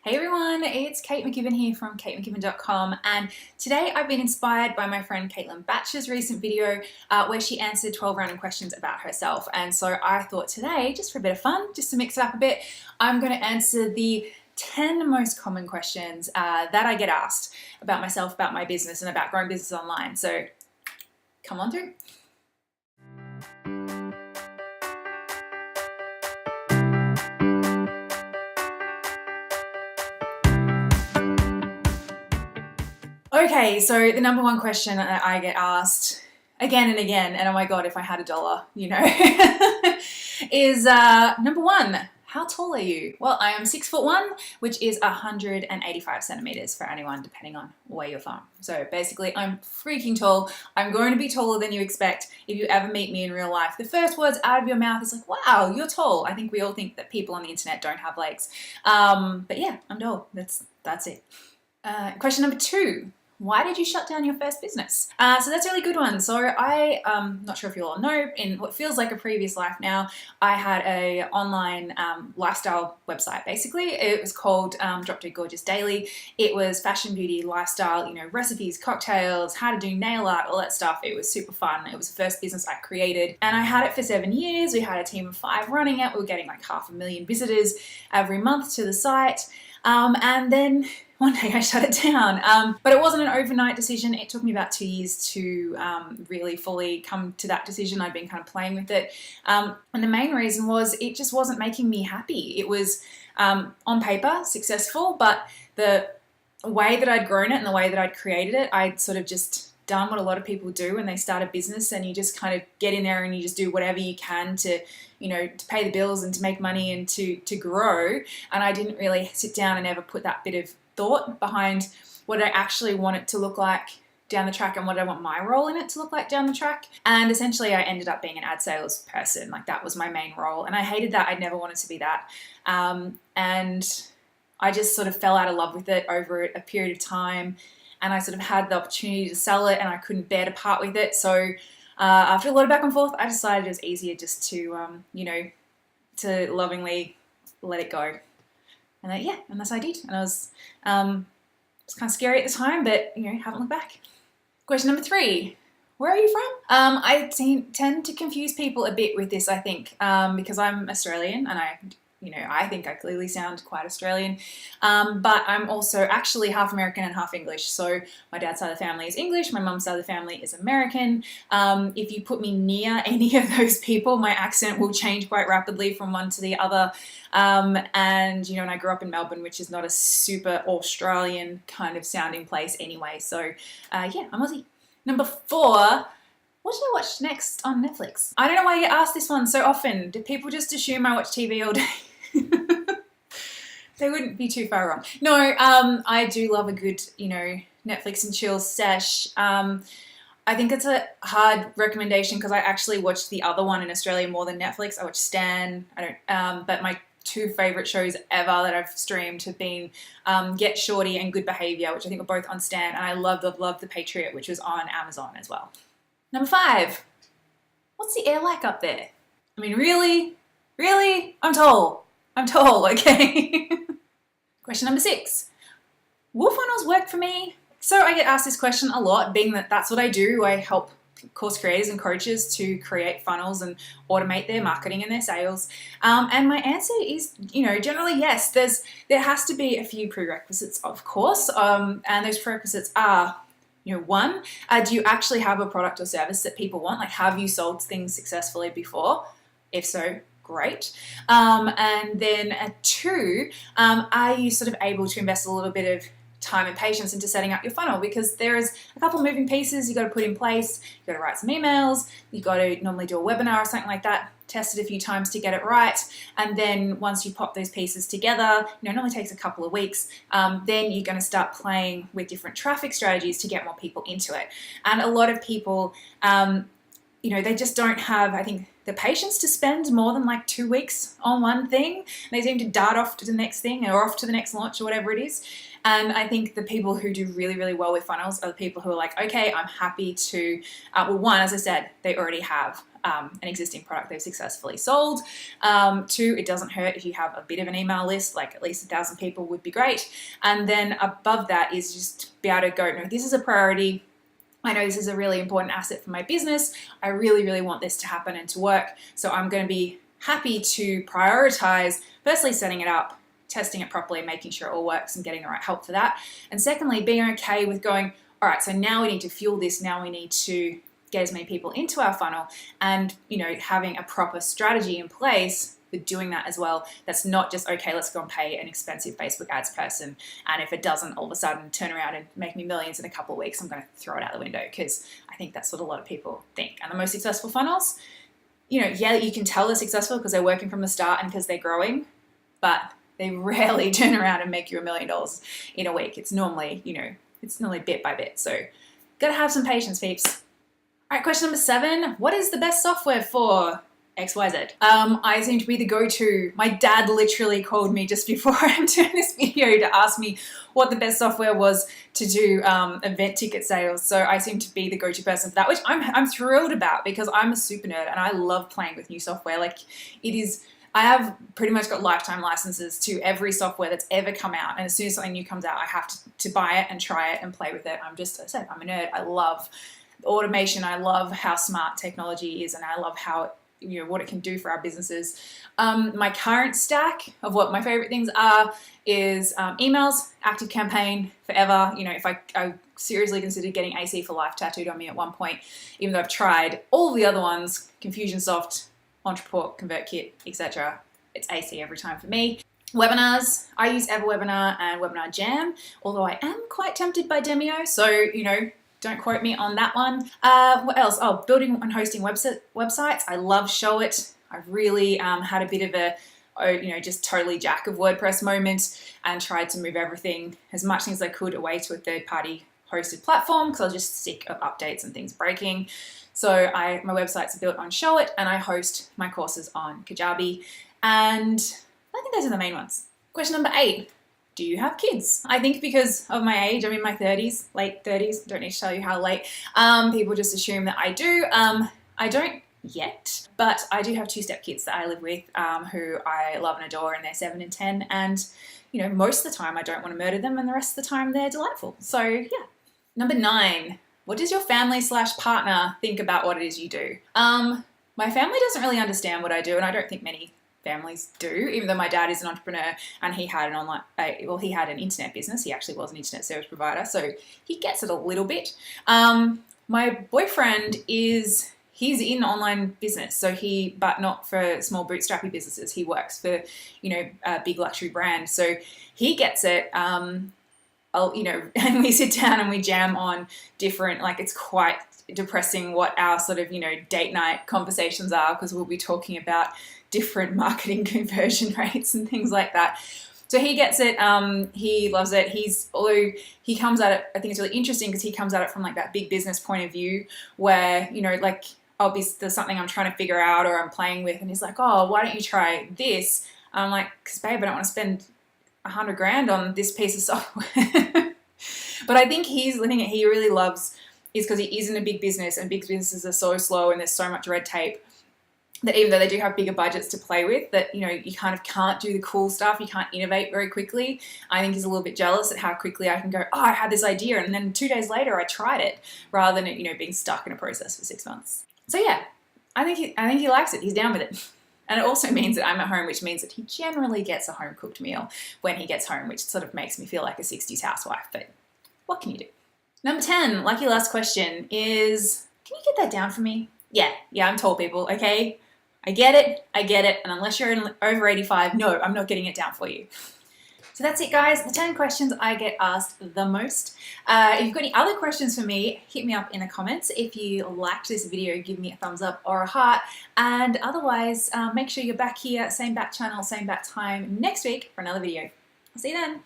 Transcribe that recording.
Hey everyone, it's Kate McKibben here from katemckibbin.com, and today I've been inspired by my friend Caitlin Batch's recent video where she answered 12 random questions about herself. And so I thought today, just for a bit of fun, just to mix it up a bit, I'm going to answer the 10 most common questions that I get asked about myself, about my business, and about growing business online. So come on through. Okay, so the number one question that I get asked again and again, and oh my God, if I had $1, is number one, how tall are you? Well, I am 6'1", which is 185 centimeters for anyone, depending on where you're from. So basically, I'm freaking tall. I'm going to be taller than you expect. If you ever meet me in real life, the first words out of your mouth is like, wow, you're tall. I think we all think that people on the internet don't have legs. But yeah, I'm tall. That's it. Question number two. Why did you shut down your first business? So that's a really good one. So not sure if you all know, in what feels like a previous life now, I had a online lifestyle website. Basically, it was called Drop Dead Gorgeous Daily. It was fashion, beauty, lifestyle, recipes, cocktails, how to do nail art, all that stuff. It was super fun. It was the first business I created, and I had it for 7 years. We had a team of 5 running it. We were getting like 500,000 visitors every month to the site, and then one day I shut it down, but it wasn't an overnight decision. It took me about 2 years to really fully come to that decision. I'd been kind of playing with it. And the main reason was it just wasn't making me happy. It was on paper successful, but the way that I'd grown it and the way that I'd created it, I'd sort of just done what a lot of people do when they start a business, and you just kind of get in there and you just do whatever you can to pay the bills and to make money and to grow. And I didn't really sit down and ever put that bit of thought behind what I actually want it to look like down the track and what I want my role in it to look like down the track. And essentially I ended up being an ad sales person. Like, that was my main role, and I hated that. I never wanted to be that. And I just sort of fell out of love with it over a period of time, and I sort of had the opportunity to sell it, and I couldn't bear to part with it. So after a lot of back and forth, I decided it was easier just to to lovingly let it go. And and that's what I did. And I was kind of scary at the time, but haven't looked back. Question number 3. Where are you from? I tend to confuse people a bit with this, I think, because I'm Australian, and I think I clearly sound quite Australian, but I'm also actually half American and half English. So my dad's side of the family is English, my mum's side of the family is American. If you put me near any of those people, my accent will change quite rapidly from one to the other. And I grew up in Melbourne, which is not a super Australian kind of sounding place anyway. So I'm Aussie. Number 4. What should I watch next on Netflix? I don't know why I get asked this one so often. Do people just assume I watch TV all day? They wouldn't be too far wrong. No, I do love a good, Netflix and chill sesh. I think it's a hard recommendation because I actually watched the other one in Australia more than Netflix. I watched Stan. But my 2 favorite shows ever that I've streamed have been Get Shorty and Good Behavior, which I think were both on Stan. And I love The Patriot, which was on Amazon as well. Number 5. What's the air like up there? I mean, really? Really? I'm tall, okay? Question number 6. Will funnels work for me? So I get asked this question a lot, being that that's what I do. I help course creators and coaches to create funnels and automate their marketing and their sales. And my answer is, generally yes. There has to be a few prerequisites, of course. And those prerequisites are, 1, do you actually have a product or service that people want? Like, have you sold things successfully before? If so, great. And then 2, are you sort of able to invest a little bit of time and patience into setting up your funnel? Because there is a couple of moving pieces you got to put in place. You got to write some emails. You got to normally do a webinar or something like that. Test it a few times to get it right, and then once you pop those pieces together, it normally takes a couple of weeks. Then you're going to start playing with different traffic strategies to get more people into it. And a lot of people they just don't have, I think, the patience to spend more than like 2 weeks on one thing. They seem to dart off to the next thing or off to the next launch or whatever it is. And I think the people who do really, really well with funnels are the people who are like, okay, I'm happy to, well, one, as I said, they already have an existing product they've successfully sold. Two, it doesn't hurt if you have a bit of an email list, like at least 1,000 people would be great. And then above that is just be able to go, no, this is a priority. I know this is a really important asset for my business. I really, really want this to happen and to work. So I'm going to be happy to prioritize, firstly, setting it up, testing it properly, making sure it all works and getting the right help for that. And secondly, being okay with going, all right, so now we need to fuel this. Now we need to get as many people into our funnel and, having a proper strategy in place for doing that as well. That's not just, okay, let's go and pay an expensive Facebook ads person. And if it doesn't all of a sudden turn around and make me millions in a couple of weeks, I'm going to throw it out the window, because I think that's what a lot of people think. And the most successful funnels, yeah, you can tell they're successful because they're working from the start and because they're growing, but they rarely turn around and make you $1 million in a week. It's normally, it's normally bit by bit. So gotta have some patience, peeps. All right, question number 7. What is the best software for XYZ? I seem to be the go-to. My dad literally called me just before I'm doing this video to ask me what the best software was to do event ticket sales. So I seem to be the go-to person for that, which I'm thrilled about, because I'm a super nerd and I love playing with new software. Like, it is, I have pretty much got lifetime licenses to every software that's ever come out. And as soon as something new comes out, I have to buy it and try it and play with it. I'm a nerd. I love automation. I love how smart technology is, and I love how what it can do for our businesses. My current stack of what my favorite things are is emails, ActiveCampaign, forever. If I seriously considered getting AC for Life tattooed on me at one point, even though I've tried all the other ones, Confusionsoft, Ontraport, ConvertKit, etc. It's AC every time for me. Webinars, I use EverWebinar and Webinar Jam, although I am quite tempted by Demio, so don't quote me on that one. What else? Oh, building and hosting websites. I love Showit. I've really had a bit of a, just totally jack of WordPress moment, and tried to move everything, as much as I could, away to a third-party hosted platform, because I was just sick of updates and things breaking. So my websites are built on Showit, and I host my courses on Kajabi. And I think those are the main ones. Question number 8. Do you have kids? I think because of my age, I'm in my 30s, late 30s, don't need to tell you how late, people just assume that I do. I don't yet, but I do have 2 stepkids that I live with, who I love and adore, and they're 7 and 10, and most of the time I don't want to murder them, and the rest of the time they're delightful. So yeah. Number 9, what does your family/partner think about what it is you do? My family doesn't really understand what I do, and I don't think many families do, even though my dad is an entrepreneur and he had he had an internet business. He actually was an internet service provider, so he gets it a little bit. My boyfriend he's in online business, but not for small bootstrappy businesses. He works for, a big luxury brand, so he gets it. And we sit down and we jam on different, it's quite depressing what our sort of, date night conversations are, because we'll be talking about different marketing conversion rates and things like that. So he gets it. He loves it. Although he comes at it, I think it's really interesting because he comes at it from that big business point of view, where, there's something I'm trying to figure out or I'm playing with, and he's like, oh, why don't you try this? I'm like, because babe, I don't want to spend $100,000 on this piece of software. But I think the thing that he really loves is because he is in a big business, and big businesses are so slow and there's so much red tape, that even though they do have bigger budgets to play with, that, you kind of can't do the cool stuff. You can't innovate very quickly. I think he's a little bit jealous at how quickly I can go, oh, I had this idea, and then 2 days later I tried it, rather than it, being stuck in a process for 6 months. So yeah, I think he likes it. He's down with it. And it also means that I'm at home, which means that he generally gets a home-cooked meal when he gets home, which sort of makes me feel like a 60s housewife. But what can you do? Number 10, lucky last question is, can you get that down for me? Yeah, I'm tall, people, okay? I get it, and unless you're over 85, no, I'm not getting it down for you. So that's it, guys. The 10 questions I get asked the most. If you've got any other questions for me, hit me up in the comments. If you liked this video, give me a thumbs up or a heart. And otherwise, make sure you're back here, same bat channel, same bat time next week for another video. I'll see you then.